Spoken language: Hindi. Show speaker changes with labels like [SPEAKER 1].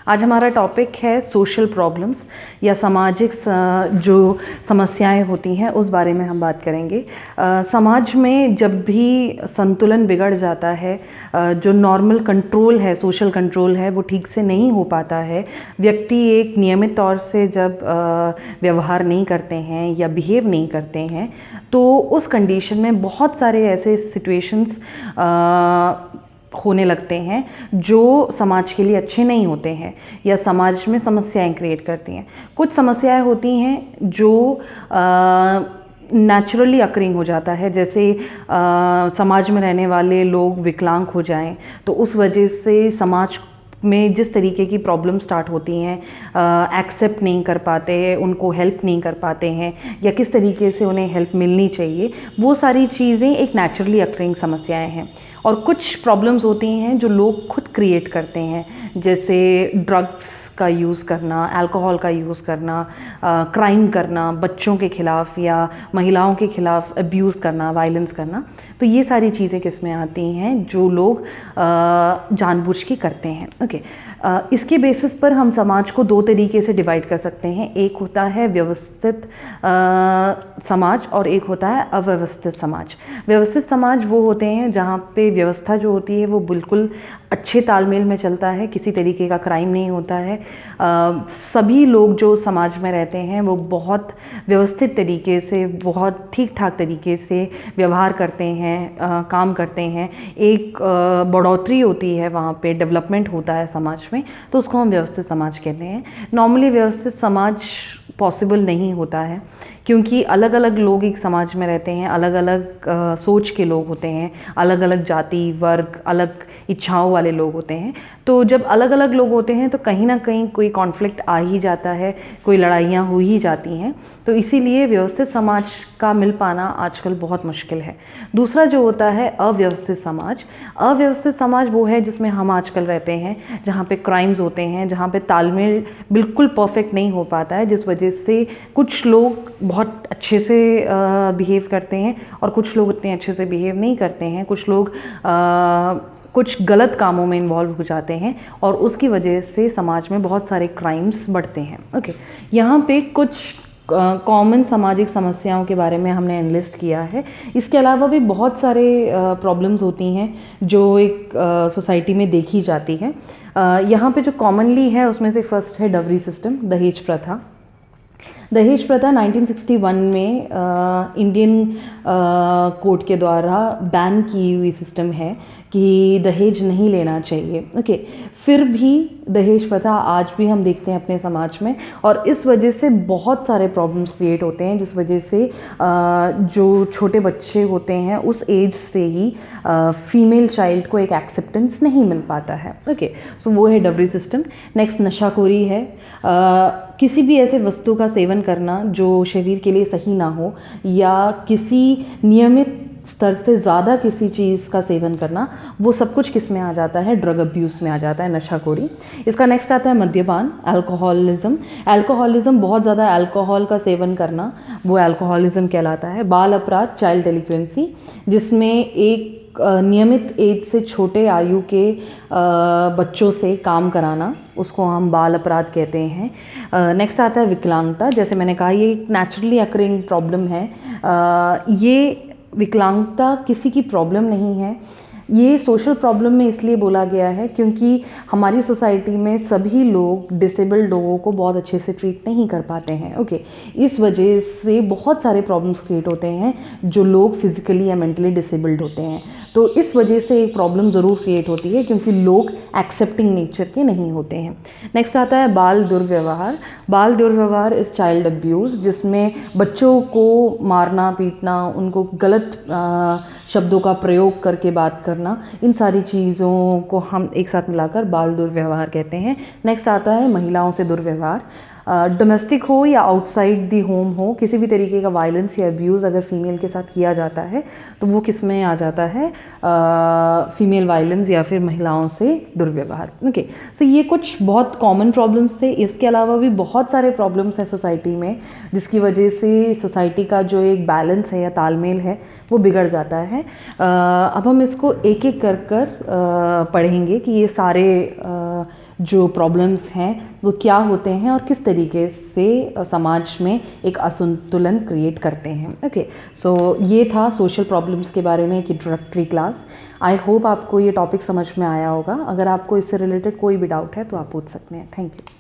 [SPEAKER 1] आज हमारा टॉपिक है सोशल प्रॉब्लम्स या सामाजिक जो समस्याएं होती हैं उस बारे में हम बात करेंगे। समाज में जब भी संतुलन बिगड़ जाता है, जो नॉर्मल कंट्रोल है, सोशल कंट्रोल है, वो ठीक से नहीं हो पाता है, व्यक्ति एक नियमित तौर से जब व्यवहार नहीं करते हैं या बिहेव नहीं करते हैं, तो उस कंडीशन में बहुत सारे ऐसे सिचुएशंस होने लगते हैं जो समाज के लिए अच्छे नहीं होते हैं या समाज में समस्याएं क्रिएट करती हैं। कुछ समस्याएं होती हैं जो नेचुरली अकरिंग हो जाता है, जैसे समाज में रहने वाले लोग विकलांग हो जाएं तो उस वजह से समाज में जिस तरीके की प्रॉब्लम स्टार्ट होती हैं, एक्सेप्ट नहीं कर पाते हैं, उनको हेल्प नहीं कर पाते हैं या किस तरीके से उन्हें हेल्प मिलनी चाहिए, वो सारी चीज़ें एक नेचुरली अकरिंग समस्याएं हैं। और कुछ प्रॉब्लम्स होती हैं जो लोग खुद क्रिएट करते हैं, जैसे ड्रग्स का यूज़ करना, अल्कोहल का यूज़ करना, क्राइम करना, बच्चों के ख़िलाफ़ या महिलाओं के ख़िलाफ़ अब्यूज़ करना, वायलेंस करना। तो ये सारी चीज़ें किस में आती हैं जो लोग जानबूझ के करते हैं। ओके, इसके बेसिस पर हम समाज को दो तरीके से डिवाइड कर सकते हैं। एक होता है व्यवस्थित समाज और एक होता है अव्यवस्थित समाज। व्यवस्थित समाज वो होते हैं जहाँ पे व्यवस्था जो होती है वो बिल्कुल अच्छे तालमेल में चलता है, किसी तरीके का क्राइम नहीं होता है, सभी लोग जो समाज में रहते हैं वो बहुत व्यवस्थित तरीके से, बहुत ठीक ठाक तरीके से व्यवहार करते हैं, काम करते हैं, एक बढ़ोतरी होती है, वहाँ पे डेवलपमेंट होता है समाज में, तो उसको हम व्यवस्थित समाज कहते हैं। नॉर्मली व्यवस्थित समाज पॉसिबल नहीं होता है क्योंकि अलग अलग लोग एक समाज में रहते हैं, अलग अलग सोच के लोग होते हैं, अलग अलग जाति वर्ग, अलग इच्छाओं वाले लोग होते हैं। तो जब अलग अलग लोग होते हैं तो कहीं ना कहीं कोई कॉन्फ्लिक्ट आ ही जाता है, कोई लड़ाइयाँ हो ही जाती हैं। तो इसीलिए व्यवस्थित समाज का मिल पाना आजकल बहुत मुश्किल है। दूसरा जो होता है अव्यवस्थित समाज। अव्यवस्थित समाज वो है जिसमें हम आजकल रहते हैं, जहाँ पे क्राइम्स होते हैं, जहाँ पे तालमेल बिल्कुल परफेक्ट नहीं हो पाता है, जिस वजह से कुछ लोग बहुत अच्छे से बिहेव करते हैं और कुछ लोग उतने अच्छे से बिहेव नहीं करते हैं। कुछ लोग कुछ गलत कामों में इन्वॉल्व हो जाते हैं और उसकी वजह से समाज में बहुत सारे क्राइम्स बढ़ते हैं। ओके, यहाँ पे कुछ कॉमन सामाजिक समस्याओं के बारे में हमने एनलिस्ट किया है। इसके अलावा भी बहुत सारे प्रॉब्लम्स होती हैं जो एक सोसाइटी में देखी जाती है। यहाँ पे जो कॉमनली है उसमें से फर्स्ट है डवरी सिस्टम, दहेज प्रथा। दहेज प्रथा 1961 में इंडियन कोर्ट के द्वारा बैन की हुई सिस्टम है कि दहेज नहीं लेना चाहिए। ओके, फिर भी दहेज प्रथा आज भी हम देखते हैं अपने समाज में और इस वजह से बहुत सारे प्रॉब्लम्स क्रिएट होते हैं, जिस वजह से जो छोटे बच्चे होते हैं उस एज से ही फीमेल चाइल्ड को एक एक्सेप्टेंस नहीं मिल पाता है। ओके, सो वो है डवरी सिस्टम। नेक्स्ट नशाखोरी है। किसी भी ऐसे वस्तु का सेवन करना जो शरीर के लिए सही ना हो या किसी नियमित स्तर से ज़्यादा किसी चीज़ का सेवन करना, वो सब कुछ किस में आ जाता है, ड्रग अब्यूज़ में आ जाता है, नशाखोरी। इसका नेक्स्ट आता है मद्यपान, अल्कोहलिज्म। अल्कोहलिज्म, बहुत ज़्यादा अल्कोहल का सेवन करना, वो अल्कोहलिज्म कहलाता है। बाल अपराध, चाइल्ड डेलिक्वेंसी, जिसमें एक नियमित एज से छोटे आयु के बच्चों से काम कराना, उसको हम बाल अपराध कहते हैं। नेक्स्ट आता है विकलांगता। जैसे मैंने कहा, ये एक नेचुरली अकरिंग प्रॉब्लम है। ये विकलांगता किसी की प्रॉब्लम नहीं है, ये सोशल प्रॉब्लम में इसलिए बोला गया है क्योंकि हमारी सोसाइटी में सभी लोग डिसेबल्ड लोगों को बहुत अच्छे से ट्रीट नहीं कर पाते हैं। ओके, इस वजह से बहुत सारे प्रॉब्लम्स क्रिएट होते हैं जो लोग फिजिकली या मेंटली डिसेबल्ड होते हैं। तो इस वजह से एक प्रॉब्लम ज़रूर क्रिएट होती है क्योंकि लोग एक्सेप्टिंग नेचर के नहीं होते हैं। नेक्स्ट आता है बाल दुर्व्यवहार। बाल दुर्व्यवहार इज़ चाइल्ड अब्यूज़, जिसमें बच्चों को मारना पीटना, उनको गलत शब्दों का प्रयोग करके बात करना, इन सारी चीज़ों को हम एक साथ मिलाकर बाल दुर्व्यवहार कहते हैं। नेक्स्ट आता है महिलाओं से दुर्व्यवहार। डोमेस्टिक हो या आउटसाइड दी होम हो, किसी भी तरीके का वायलेंस या अब्यूज़ अगर फीमेल के साथ किया जाता है तो वो किस में आ जाता है, फीमेल वायलेंस या फिर महिलाओं से दुर्व्यवहार। ओके, सो ये कुछ बहुत कॉमन प्रॉब्लम्स थे। इसके अलावा भी बहुत सारे प्रॉब्लम्स हैं सोसाइटी में जिसकी वजह से सोसाइटी का जो एक बैलेंस है या तालमेल है वो बिगड़ जाता है। अब हम इसको एक एक कर पढ़ेंगे कि ये सारे जो प्रॉब्लम्स हैं वो क्या होते हैं और किस तरीके से समाज में एक असंतुलन क्रिएट करते हैं। ओके, सो ये था सोशल प्रॉब्लम्स के बारे में एक इंट्रोडक्टरी क्लास। आई होप आपको ये टॉपिक समझ में आया होगा। अगर आपको इससे रिलेटेड कोई भी डाउट है तो आप पूछ सकते हैं। Thank you.